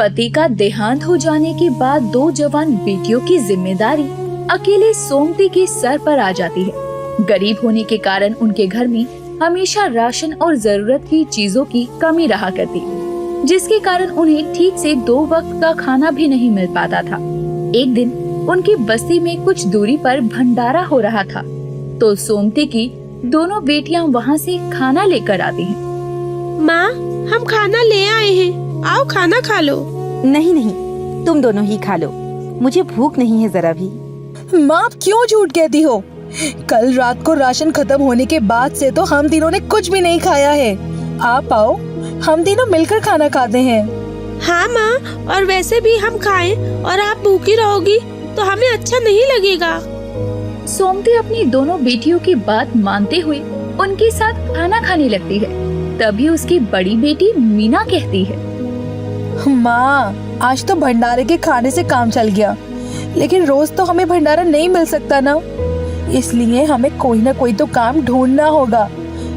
पति का देहांत हो जाने के बाद 2 जवान बेटियों की जिम्मेदारी अकेले सोमती के सर पर आ जाती है। गरीब होने के कारण उनके घर में हमेशा राशन और जरूरत की चीजों की कमी रहा करती, जिसके कारण उन्हें ठीक से 2 वक्त का खाना भी नहीं मिल पाता था। एक दिन उनकी बस्ती में कुछ दूरी पर भंडारा हो रहा था, तो सोमती की दोनों बेटियां वहां से खाना लेकर आती हैं। माँ, हम खाना ले आए हैं, आओ खाना खा लो। नहीं नहीं, तुम दोनों ही खा लो, मुझे भूख नहीं है जरा भी। माँ, आप क्यों झूठ कहती हो? कल रात को राशन खत्म होने के बाद से तो हम तीनों ने कुछ भी नहीं खाया है। आप आओ, हम तीनों मिलकर खाना खाते हैं। हाँ माँ, और वैसे भी हम खाएं और आप भूखी रहोगी तो हमें अच्छा नहीं लगेगा। सोमती अपनी दोनों बेटियों की बात मानते हुए उनके साथ खाना खाने लगती है। तभी उसकी बड़ी बेटी मीना कहती है, माँ, आज तो भंडारे के खाने से काम चल गया, लेकिन रोज तो हमें भंडारा नहीं मिल सकता ना, इसलिए हमें कोई ना कोई तो काम ढूंढना होगा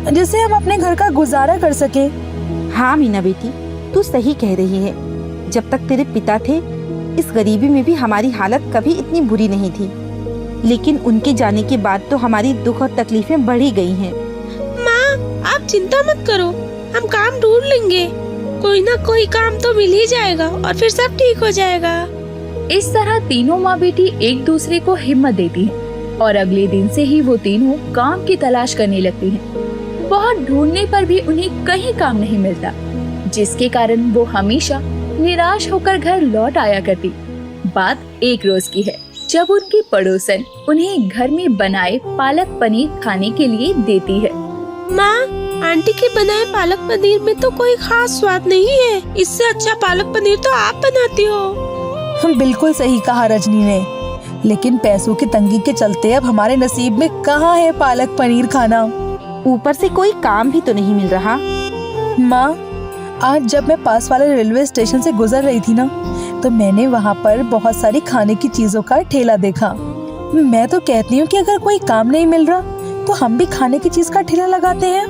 जिससे हम अपने घर का गुजारा कर सकें। हाँ मीना बेटी, तू सही कह रही है। जब तक तेरे पिता थे, इस गरीबी में भी हमारी हालत कभी इतनी बुरी नहीं थी, लेकिन उनके जाने के बाद तो हमारी दुख और तकलीफें बढ़ ही गई हैं। माँ, आप चिंता मत करो, हम काम ढूंढ लेंगे। कोई ना कोई काम तो मिल ही जाएगा और फिर सब ठीक हो जाएगा। इस तरह तीनों माँ बेटी एक दूसरे को हिम्मत देती हैं और अगले दिन से ही वो तीनों काम की तलाश करने लगती हैं। बहुत ढूंढने पर भी उन्हें कहीं काम नहीं मिलता, जिसके कारण वो हमेशा निराश होकर घर लौट आया करती। बात एक रोज की है, जब उनकी पड़ोसन उन्हें घर में बनाए पालक पनीर खाने के लिए देती है। माँ, आंटी के बनाए पालक पनीर में तो कोई खास स्वाद नहीं है, इससे अच्छा पालक पनीर तो आप बनाती हो। बिल्कुल सही कहा रजनी ने, लेकिन पैसों की तंगी के चलते अब हमारे नसीब में कहाँ है पालक पनीर खाना। ऊपर से कोई काम भी तो नहीं मिल रहा। माँ, आज जब मैं पास वाले रेलवे स्टेशन से गुजर रही थी ना, तो मैंने वहाँ पर बहुत सारी खाने की चीजों का ठेला देखा। मैं तो कहती हूँ कि अगर कोई काम नहीं मिल रहा तो हम भी खाने की चीज का ठेला लगाते हैं।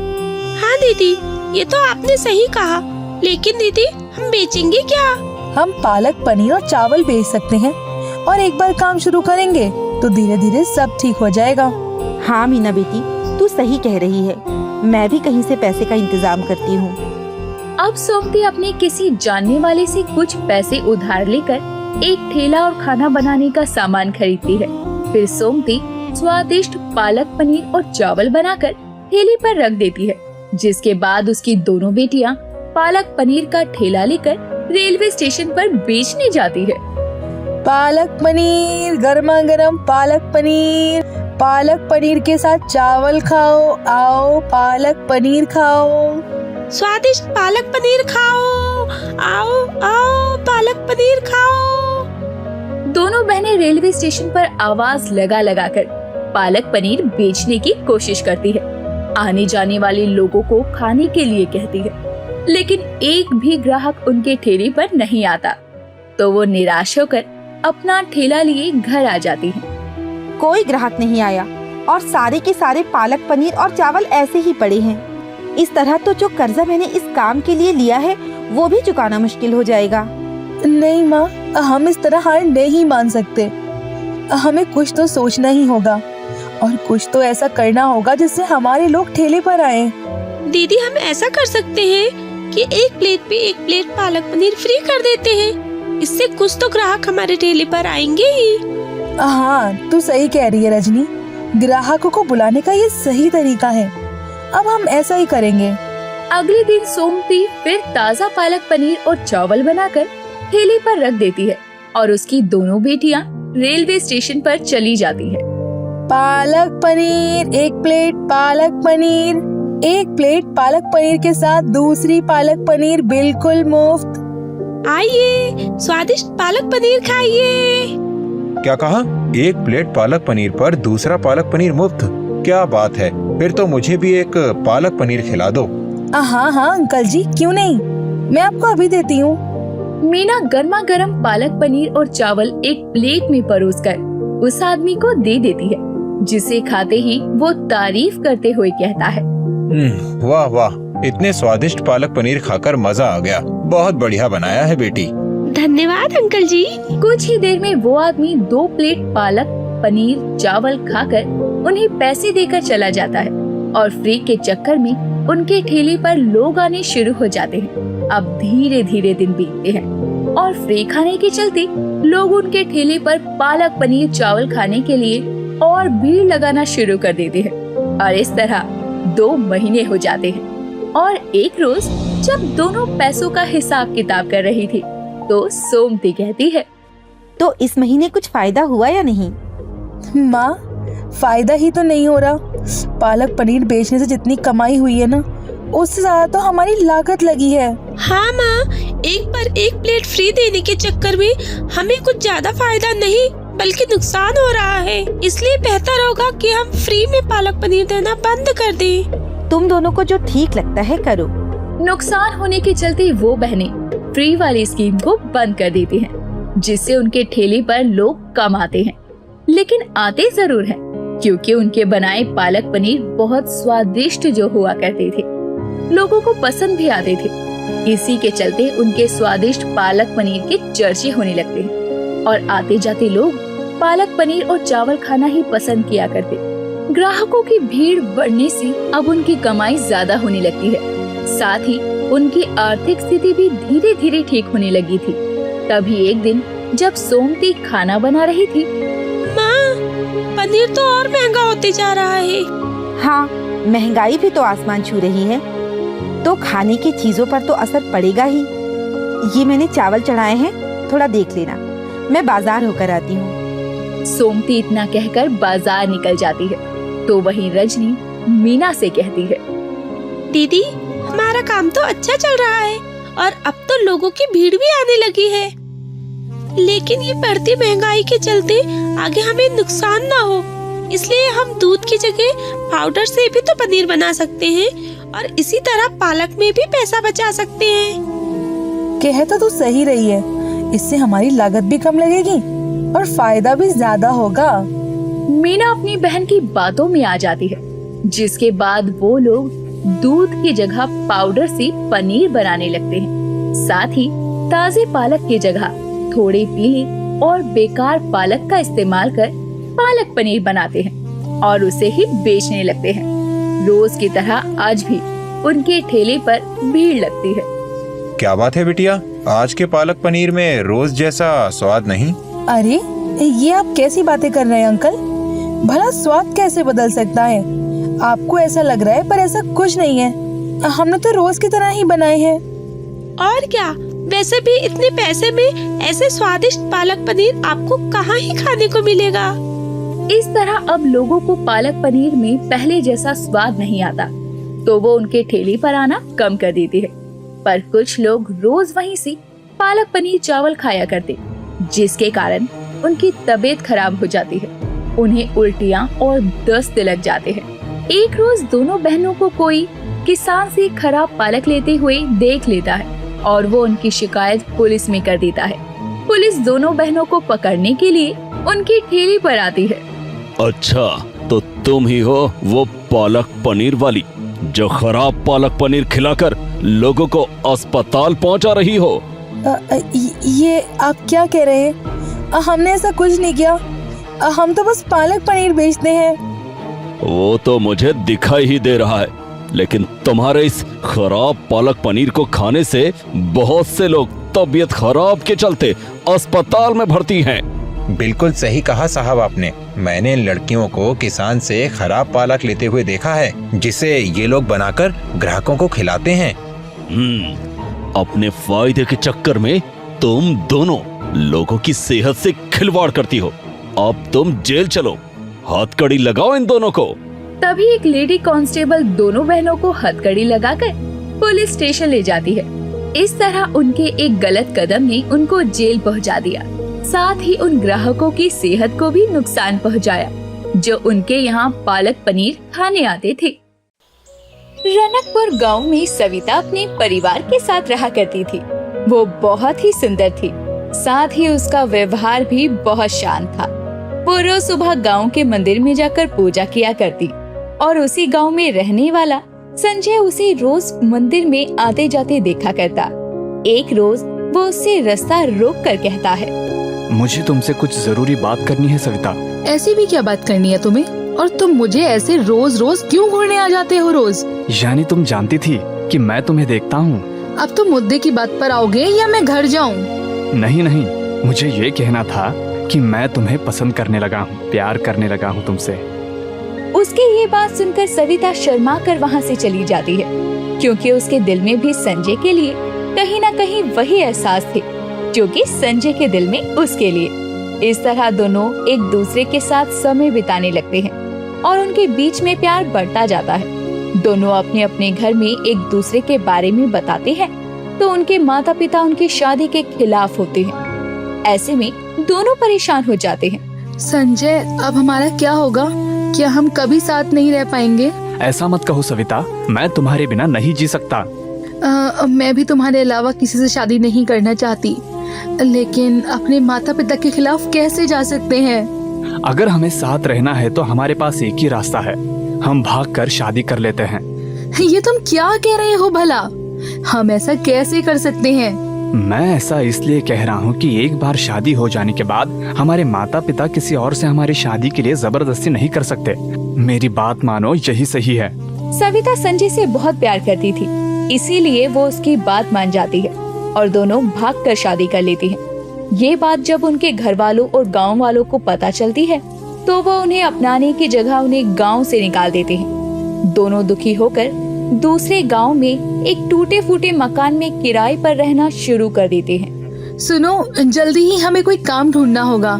हाँ दीदी, ये तो आपने सही कहा, लेकिन दीदी हम बेचेंगे क्या? हम पालक पनीर और चावल बेच सकते हैं, और एक बार काम शुरू करेंगे तो धीरे धीरे सब ठीक हो जाएगा। हाँ मीना बेटी, तू सही कह रही है, मैं भी कहीं से पैसे का इंतजाम करती हूँ। अब सोमती अपने किसी जानने वाले से कुछ पैसे उधार लेकर एक ठेला और खाना बनाने का सामान खरीदती है। फिर सोमती स्वादिष्ट पालक पनीर और चावल बनाकर ठेले पर रख देती है, जिसके बाद उसकी दोनों बेटियां पालक पनीर का ठेला लेकर रेलवे स्टेशन पर बेचने जाती है। पालक पनीर, गर्मा गर्म पालक पनीर के साथ चावल खाओ, आओ पालक पनीर खाओ। स्वादिष्ट पालक पनीर खाओ, आओ आओ पालक पनीर खाओ। दोनों बहनें रेलवे स्टेशन पर आवाज लगा लगा कर पालक पनीर बेचने की कोशिश करती है। आने जाने वाले लोगों को खाने के लिए कहती है, लेकिन एक भी ग्राहक उनके ठेले पर नहीं आता, तो वो निराश होकर अपना ठेला लिए घर आ जाती है। कोई ग्राहक नहीं आया और सारे के सारे पालक पनीर और चावल ऐसे ही पड़े हैं। इस तरह तो जो कर्जा मैंने इस काम के लिए लिया है वो भी चुकाना मुश्किल हो जाएगा। नहीं माँ, हम इस तरह हार नहीं मान सकते। हमें कुछ तो सोचना ही होगा और कुछ तो ऐसा करना होगा जिससे हमारे लोग ठेले पर आए। दीदी, हम ऐसा कर सकते हैं कि एक प्लेट पे एक प्लेट पालक पनीर फ्री कर देते हैं, इससे कुछ तो ग्राहक हमारे ठेले पर आएंगे ही। हाँ, तू सही कह रही है रजनी, ग्राहकों को बुलाने का ये सही तरीका है। अब हम ऐसा ही करेंगे। अगले दिन सोमती फिर ताज़ा पालक पनीर और चावल बनाकर ठेले पर रख देती है और उसकी दोनों बेटियां रेलवे स्टेशन पर चली जाती है। पालक पनीर, एक प्लेट पालक पनीर, एक प्लेट पालक पनीर के साथ दूसरी पालक पनीर बिल्कुल मुफ्त। आइए, स्वादिष्ट पालक पनीर खाइए। क्या कहा? एक प्लेट पालक पनीर पर दूसरा पालक पनीर मुफ्त? क्या बात है, फिर तो मुझे भी एक पालक पनीर खिला दो। हाँ हाँ अंकल जी, क्यों नहीं, मैं आपको अभी देती हूँ। मीना गर्मा गर्म पालक पनीर और चावल एक प्लेट में परोसकर उस आदमी को दे देती है, जिसे खाते ही वो तारीफ करते हुए कहता है, वाह वाह, इतने स्वादिष्ट पालक पनीर खाकर मजा आ गया। बहुत बढ़िया बनाया है बेटी। धन्यवाद अंकल जी। कुछ ही देर में वो आदमी 2 प्लेट पालक पनीर चावल खाकर उन्हें पैसे देकर चला जाता है और फ्री के चक्कर में उनके ठेले पर लोग आने शुरू हो जाते हैं। अब धीरे धीरे दिन बीतते हैं और फ्री खाने के चलते लोग उनके ठेले पर पालक पनीर चावल खाने के लिए और भीड़ लगाना शुरू कर देते हैं और इस तरह 2 महीने हो जाते हैं। और एक रोज जब दोनों पैसों का हिसाब किताब कर रही थी तो सोमती कहती है, तो इस महीने कुछ फायदा हुआ या नहीं? माँ, फायदा ही तो नहीं हो रहा। पालक पनीर बेचने से जितनी कमाई हुई है ना, उससे ज्यादा तो हमारी लागत लगी है। हाँ माँ, एक पर एक प्लेट फ्री देने के चक्कर में हमें कुछ ज्यादा फायदा नहीं बल्कि नुकसान हो रहा है। इसलिए बेहतर होगा कि हम फ्री में पालक पनीर देना बंद कर दें। तुम दोनों को जो ठीक लगता है करो। नुकसान होने के चलते वो बहनें फ्री वाली स्कीम को बंद कर देती हैं, जिससे उनके ठेले पर लोग कम आते हैं, लेकिन आते जरूर हैं क्योंकि उनके बनाए पालक पनीर बहुत स्वादिष्ट जो हुआ करते थे, लोगों को पसंद भी आते थे। इसी के चलते उनके स्वादिष्ट पालक पनीर के चर्चे होने लगते हैं और आते जाते लोग पालक पनीर और चावल खाना ही पसंद किया करते। ग्राहकों की भीड़ बढ़ने से अब उनकी कमाई ज्यादा होने लगती है, साथ ही उनकी आर्थिक स्थिति भी धीरे धीरे ठीक होने लगी थी। तभी एक दिन जब सोमती खाना बना रही थी, माँ, पनीर तो और महंगा होते जा रहा है। हाँ, महंगाई भी तो आसमान छू रही है, तो खाने की चीजों पर तो असर पड़ेगा ही। ये मैंने चावल चढ़ाए हैं, थोड़ा देख लेना, मैं बाजार होकर आती हूँ। सोमती इतना कहकर बाजार निकल जाती है तो वहीं रजनी मीना से कहती है, दीदी, हमारा काम तो अच्छा चल रहा है और अब तो लोगों की भीड़ भी आने लगी है, लेकिन ये बढ़ती महंगाई के चलते आगे हमें नुकसान ना हो, इसलिए हम दूध की जगह पाउडर से भी तो पनीर बना सकते हैं और इसी तरह पालक में भी पैसा बचा सकते हैं। कह तो तू सही रही है, इससे हमारी लागत भी कम लगेगी और फायदा भी ज्यादा होगा। मीना अपनी बहन की बातों में आ जाती है, जिसके बाद वो लोग दूध की जगह पाउडर से पनीर बनाने लगते हैं। साथ ही ताजे पालक की जगह थोड़े पीले और बेकार पालक का इस्तेमाल कर पालक पनीर बनाते हैं और उसे ही बेचने लगते हैं। रोज की तरह आज भी उनके ठेले पर भीड़ लगती है। क्या बात है बिटिया, आज के पालक पनीर में रोज जैसा स्वाद नहीं? अरे, ये आप कैसी बातें कर रहे हैं अंकल? भला स्वाद कैसे बदल सकता है? आपको ऐसा लग रहा है, पर ऐसा कुछ नहीं है। हमने तो रोज की तरह ही बनाए हैं। और क्या, वैसे भी इतने पैसे में ऐसे स्वादिष्ट पालक पनीर आपको कहाँ ही खाने को मिलेगा। इस तरह अब लोगों को पालक पनीर में पहले जैसा स्वाद नहीं आता, तो वो उनके ठेले पर आना कम कर देते हैं। पर कुछ लोग रोज वहीं से पालक पनीर चावल खाया करते, जिसके कारण उनकी तबीयत खराब हो जाती है। उन्हें उल्टियाँ और दस्त लग जाते हैं। एक रोज दोनों बहनों को कोई किसान से खराब पालक लेते हुए देख लेता है और वो उनकी शिकायत पुलिस में कर देता है। पुलिस दोनों बहनों को पकड़ने के लिए उनकी ठेले पर आती है। अच्छा, तो तुम ही हो वो पालक पनीर वाली जो खराब पालक पनीर खिलाकर लोगों को अस्पताल पहुंचा रही हो? ये आप क्या कह रहे हैं? हमने ऐसा कुछ नहीं किया। हम तो बस पालक पनीर बेचते हैं। वो तो मुझे दिखाई ही दे रहा है, लेकिन तुम्हारे इस खराब पालक पनीर को खाने से बहुत से लोग तबीयत खराब के चलते अस्पताल में भर्ती हैं। बिल्कुल सही कहा साहब आपने। मैंने इन लड़कियों को किसान से खराब पालक लेते हुए देखा है, जिसे ये लोग बनाकर ग्राहकों को खिलाते हैं। अपने फायदे के चक्कर में तुम दोनों लोगों की सेहत से खिलवाड़ करती हो। अब तुम जेल चलो, हथकड़ी लगाओ इन दोनों को। तभी एक लेडी कांस्टेबल दोनों बहनों को हथकड़ी लगाकर पुलिस स्टेशन ले जाती है। इस तरह उनके एक गलत कदम ने उनको जेल पहुंचा दिया, साथ ही उन ग्राहकों की सेहत को भी नुकसान पहुंचाया जो उनके यहाँ पालक पनीर खाने आते थे। रनकपुर गांव में सविता अपने परिवार के साथ रहा करती थी। वो बहुत ही सुंदर थी, साथ ही उसका व्यवहार भी बहुत शांत था। वो रोज सुबह गांव के मंदिर में जाकर पूजा किया करती और उसी गांव में रहने वाला संजय उसे रोज मंदिर में आते जाते देखा करता। एक रोज वो उससे रास्ता रोक कर कहता है, मुझे तुमसे कुछ जरूरी बात करनी है सविता। ऐसी भी क्या बात करनी है तुम्हें? और तुम मुझे ऐसे रोज रोज क्यों घूरने आ जाते हो रोज? यानी तुम जानती थी कि मैं तुम्हें देखता हूँ। अब तुम मुद्दे की बात पर आओगे या मैं घर जाऊँ? नहीं नहीं, मुझे ये कहना था कि मैं तुम्हें पसंद करने लगा हूँ, प्यार करने लगा हूँ तुमसे। उसकी ये बात सुनकर सविता शर्मा कर वहाँ से चली जाती है, क्योंकि उसके दिल में भी संजय के लिए कहीं न कहीं वही एहसास थे जो कि संजय के दिल में उसके लिए। इस तरह दोनों एक दूसरे के साथ समय बिताने लगते हैं और उनके बीच में प्यार बढ़ता जाता है। दोनों अपने अपने घर में एक दूसरे के बारे में बताते हैं तो उनके माता पिता उनकी शादी के खिलाफ होते हैं। ऐसे में दोनों परेशान हो जाते हैं। संजय, अब हमारा क्या होगा? क्या हम कभी साथ नहीं रह पाएंगे? ऐसा मत कहो सविता, मैं तुम्हारे बिना नहीं जी सकता। मैं भी तुम्हारे अलावा किसी से शादी नहीं करना चाहती, लेकिन अपने माता पिता के खिलाफ कैसे जा सकते हैं? अगर हमें साथ रहना है तो हमारे पास एक ही रास्ता है, हम भागकर शादी कर लेते हैं। ये तुम क्या कह रहे हो भला? हम ऐसा कैसे कर सकते हैं? मैं ऐसा इसलिए कह रहा हूँ कि एक बार शादी हो जाने के बाद हमारे माता पिता किसी और से हमारी शादी के लिए जबरदस्ती नहीं कर सकते। मेरी बात मानो, यही सही है। सविता संजय से बहुत प्यार करती थी, इसीलिए वो उसकी बात मान जाती है और दोनों भागकर शादी कर लेती हैं। ये बात जब उनके घर वालों और गांव वालों को पता चलती है तो वो उन्हें अपनाने की जगह उन्हें गांव से निकाल देते हैं। दोनों दुखी होकर दूसरे गांव में एक टूटे फूटे मकान में किराए पर रहना शुरू कर देते हैं। सुनो, जल्दी ही हमें कोई काम ढूंढना होगा,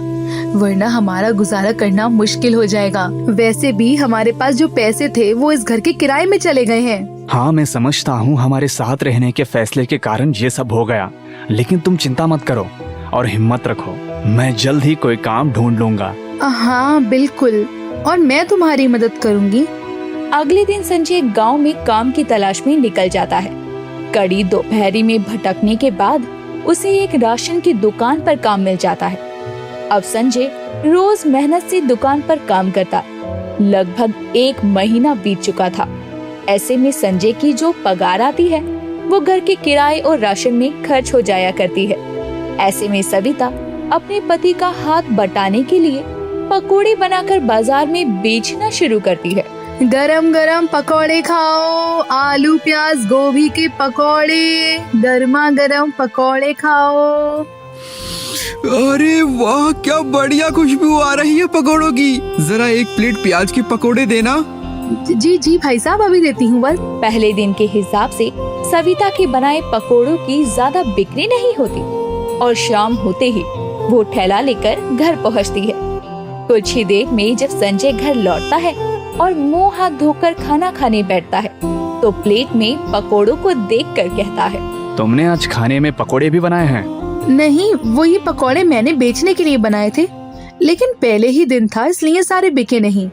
वरना हमारा गुजारा करना मुश्किल हो जाएगा। वैसे भी हमारे पास जो पैसे थे वो इस घर के किराए में चले गए हैं। हाँ, मैं समझता हूँ हमारे साथ रहने के फैसले के कारण ये सब हो गया, लेकिन तुम चिंता मत करो और हिम्मत रखो, मैं जल्द ही कोई काम ढूंढ लूंगा। हाँ बिल्कुल, और मैं तुम्हारी मदद करूँगी। अगले दिन संजय गांव में काम की तलाश में निकल जाता है। कड़ी दोपहरी में भटकने के बाद उसे एक राशन की दुकान पर काम मिल जाता है। अब संजय रोज मेहनत से दुकान पर काम करता। लगभग 1 महीना बीत चुका था। ऐसे में संजय की जो पगार आती है वो घर के किराए और राशन में खर्च हो जाया करती है। ऐसे में सविता अपने पति का हाथ बटाने के लिए पकोड़े बनाकर बाजार में बेचना शुरू करती है। गरम गरम पकोड़े खाओ, आलू प्याज गोभी के पकोड़े, गर्मा गरम पकोड़े खाओ। अरे वाह, क्या बढ़िया खुशबू आ रही है पकोड़ों की। जरा एक प्लेट प्याज के पकोड़े देना। जी जी भाई साहब, अभी देती हूँ बस। पहले दिन के हिसाब से सविता के बनाए पकोड़ों की ज्यादा बिक्री नहीं होती और शाम होते ही वो ठेला लेकर घर पहुँचती है। कुछ ही देर में जब संजय घर लौटता है और मुंह हाथ धोकर खाना खाने बैठता है तो प्लेट में पकोड़ों को देखकर कहता है, तुमने आज खाने में पकोड़े भी बनाए हैं? नहीं, वो ये पकोड़े मैंने बेचने के लिए बनाए थे, लेकिन पहले ही दिन था इसलिए सारे बिके नहीं।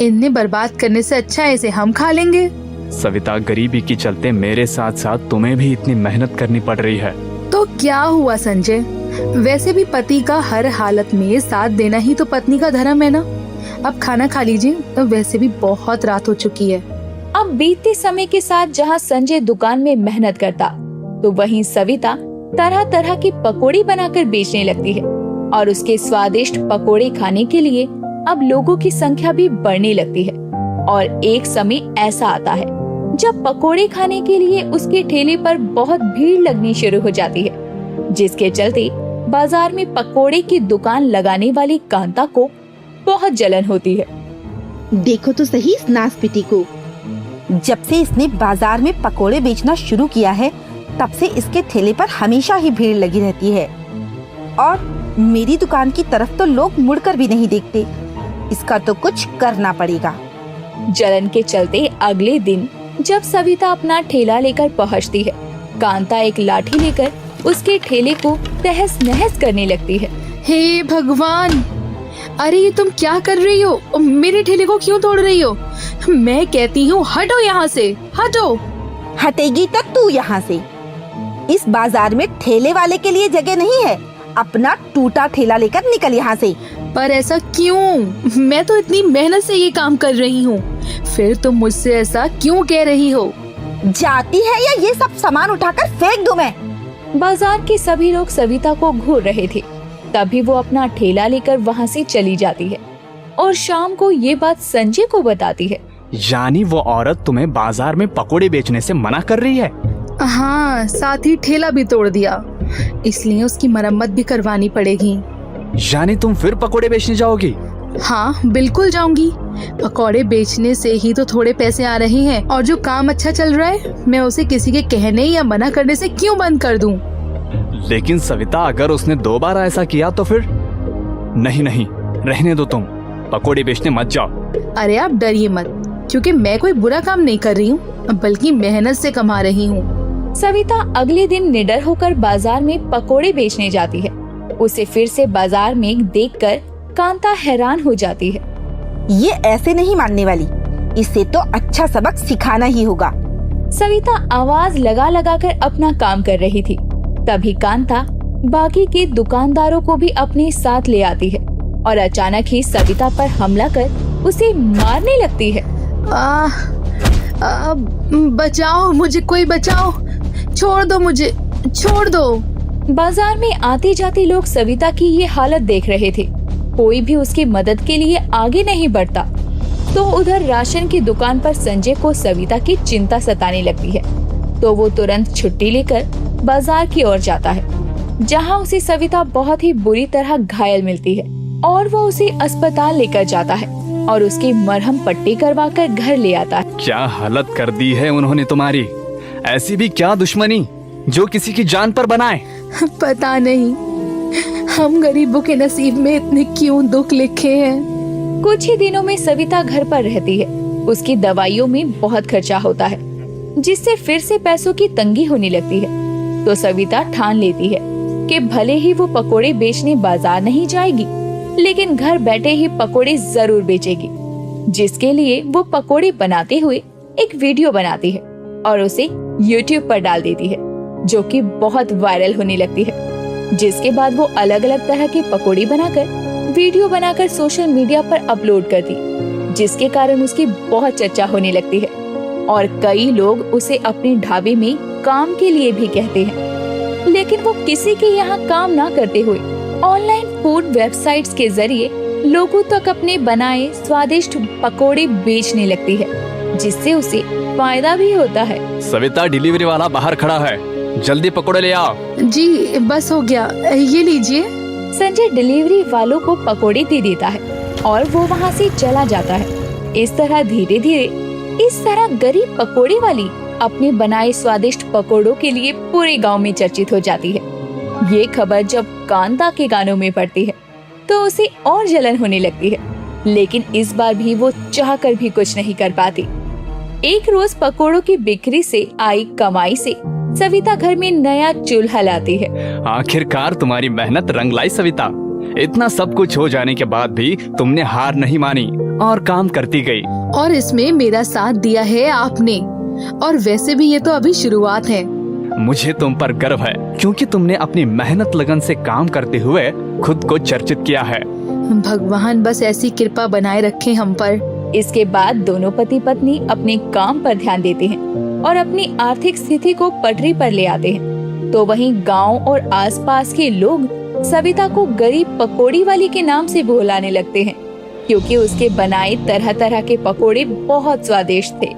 इन्हें बर्बाद करने से अच्छा है इसे हम खा लेंगे। सविता, गरीबी के चलते मेरे साथ साथ तुम्हें भी इतनी मेहनत करनी पड़ रही है। तो क्या हुआ संजय, वैसे भी पति का हर हालत में साथ देना ही तो पत्नी का धर्म है ना। अब खाना खा लीजिए, तो वैसे भी बहुत रात हो चुकी है। अब बीतते समय के साथ जहाँ संजय दुकान में मेहनत करता तो वहीं सविता तरह तरह की पकोड़ी बनाकर बेचने लगती है और उसके स्वादिष्ट पकोड़े खाने के लिए अब लोगों की संख्या भी बढ़ने लगती है। और एक समय ऐसा आता है जब पकोड़े खाने के लिए उसके ठेले पर बहुत भीड़ लगनी शुरू हो जाती है, जिसके चलते बाजार में पकोड़े की दुकान लगाने वाली कांता को बहुत जलन होती है। देखो तो सही इस नासपिटी को, जब से इसने बाजार में पकोड़े बेचना शुरू किया है तब से इसके ठेले पर हमेशा ही भीड़ लगी रहती है और मेरी दुकान की तरफ तो लोग मुड़कर भी नहीं देखते। इसका तो कुछ करना पड़ेगा। जलन के चलते अगले दिन जब सविता अपना ठेला लेकर पहुंचती है, कांता एक लाठी लेकर उसके ठेले को तहस नहस करने लगती है। हे भगवान, अरे ये तुम क्या कर रही हो? मेरे ठेले को क्यों तोड़ रही हो? मैं कहती हूँ हटो यहाँ से, हटो। हटेगी तो तू यहाँ से। इस बाजार में ठेले वाले के लिए जगह नहीं है, अपना टूटा ठेला लेकर निकल यहाँ से। पर ऐसा क्यों? मैं तो इतनी मेहनत से ये काम कर रही हूँ, फिर तुम मुझसे ऐसा क्यों कह रही हो? जाती है या ये सब सामान उठाकर फेंक दूं मैं? बाजार के सभी लोग सविता को घूर रहे थे। तभी वो अपना ठेला लेकर वहाँ से चली जाती है और शाम को ये बात संजय को बताती है। यानी वो औरत तुम्हें बाजार में पकोड़े बेचने से मना कर रही है? हाँ, साथ ही ठेला भी तोड़ दिया, इसलिए उसकी मरम्मत भी करवानी पड़ेगी। यानी तुम फिर पकोड़े बेचने जाओगी? हाँ, बिल्कुल जाऊंगी। पकौड़े बेचने से ही तो थोड़े पैसे आ रहे हैं, और जो काम अच्छा चल रहा है मैं उसे किसी के कहने या मना करने से क्यों बंद कर दूं? लेकिन सविता, अगर उसने 2 बार ऐसा किया तो फिर? नहीं नहीं, रहने दो, तुम पकोड़े बेचने मत जाओ। अरे आप डरिए मत, क्योंकि मैं कोई बुरा काम नहीं कर रही हूँ, बल्कि मेहनत से कमा रही हूँ। सविता अगले दिन निडर होकर बाजार में पकोड़े बेचने जाती है। उसे फिर से बाजार में देखकर कांता हैरान हो जाती है। ये ऐसे नहीं मानने वाली, इसे तो अच्छा सबक सिखाना ही होगा। सविता आवाज लगा लगा कर अपना काम कर रही थी। तभी कांता बाकी के दुकानदारों को भी अपने साथ ले आती है और अचानक ही सविता पर हमला कर उसे मारने लगती है। बचाओ मुझे, कोई बचाओ, छोड़ दो मुझे, छोड़ दो। बाजार में आते जाते लोग सविता की ये हालत देख रहे थे। कोई भी उसकी मदद के लिए आगे नहीं बढ़ता। तो उधर राशन की दुकान पर संजय को सविता की चिंता सताने लगती है। तो वो तुरंत छुट्टी लेकर बाजार की ओर जाता है, जहां उसे सविता बहुत ही बुरी तरह घायल मिलती है और वो उसे अस्पताल लेकर जाता है और उसकी मरहम पट्टी करवाकर घर ले आता है। क्या हालत कर दी है उन्होंने तुम्हारी? ऐसी भी क्या दुश्मनी जो किसी की जान पर बनाए? पता नहीं, हम गरीबों के नसीब में इतने क्यों दुख लिखे हैं। कुछ ही दिनों में सविता घर पर रहती है। उसकी दवाइयों में बहुत खर्चा होता है, जिससे फिर से पैसों की तंगी होने लगती है। तो सविता ठान लेती है कि भले ही वो पकोड़े बेचने बाजार नहीं जाएगी, लेकिन घर बैठे ही पकोड़े जरूर बेचेगी। जिसके लिए वो पकोड़े बनाते हुए एक वीडियो बनाती है और उसे YouTube पर डाल देती है, जो कि बहुत वायरल होने लगती है। जिसके बाद वो अलग अलग तरह के पकोड़े बनाकर वीडियो बनाकर सोशल मीडिया पर अपलोड करती, जिसके कारण उसकी बहुत चर्चा होने लगती है और कई लोग उसे अपने ढाबे में काम के लिए भी कहते हैं। लेकिन वो किसी के यहाँ काम ना करते हुए ऑनलाइन फूड वेबसाइट्स के जरिए लोगों तक अपने बनाए स्वादिष्ट पकोड़े बेचने लगती है, जिससे उसे फायदा भी होता है। सविता, डिलीवरी वाला बाहर खड़ा है, जल्दी पकोड़े ले आओ। जी बस हो गया, ये लीजिए। संजय डिलीवरी वालों को पकोड़े दे देता है और वो वहाँ से चला जाता है। इस तरह धीरे धीरे गरीब पकोड़े वाली अपने बनाए स्वादिष्ट पकोड़ों के लिए पूरे गांव में चर्चित हो जाती है। ये खबर जब कांता के कानों में पड़ती है तो उसे और जलन होने लगती है, लेकिन इस बार भी वो चाहकर भी कुछ नहीं कर पाती। एक रोज पकोड़ों की बिक्री से आई कमाई से सविता घर में नया चूल्हा लाती है। आखिरकार तुम्हारी मेहनत रंग लाई सविता। इतना सब कुछ हो जाने के बाद भी तुमने हार नहीं मानी और काम करती गई। और इसमें मेरा साथ दिया है आपने, और वैसे भी ये तो अभी शुरुआत है। मुझे तुम पर गर्व है, क्योंकि तुमने अपनी मेहनत लगन से काम करते हुए खुद को चर्चित किया है। भगवान बस ऐसी कृपा बनाए रखे हम पर। इसके बाद दोनों पति पत्नी अपने काम पर ध्यान देते हैं और अपनी आर्थिक स्थिति को पटरी पर ले आते हैं। तो वहीं गांव और आसपास के लोग सविता को गरीब पकोड़ी वाली के नाम से बुलाने लगते हैं, क्योंकि उसके बनाए तरह तरह के पकोड़े बहुत स्वादिष्ट थे।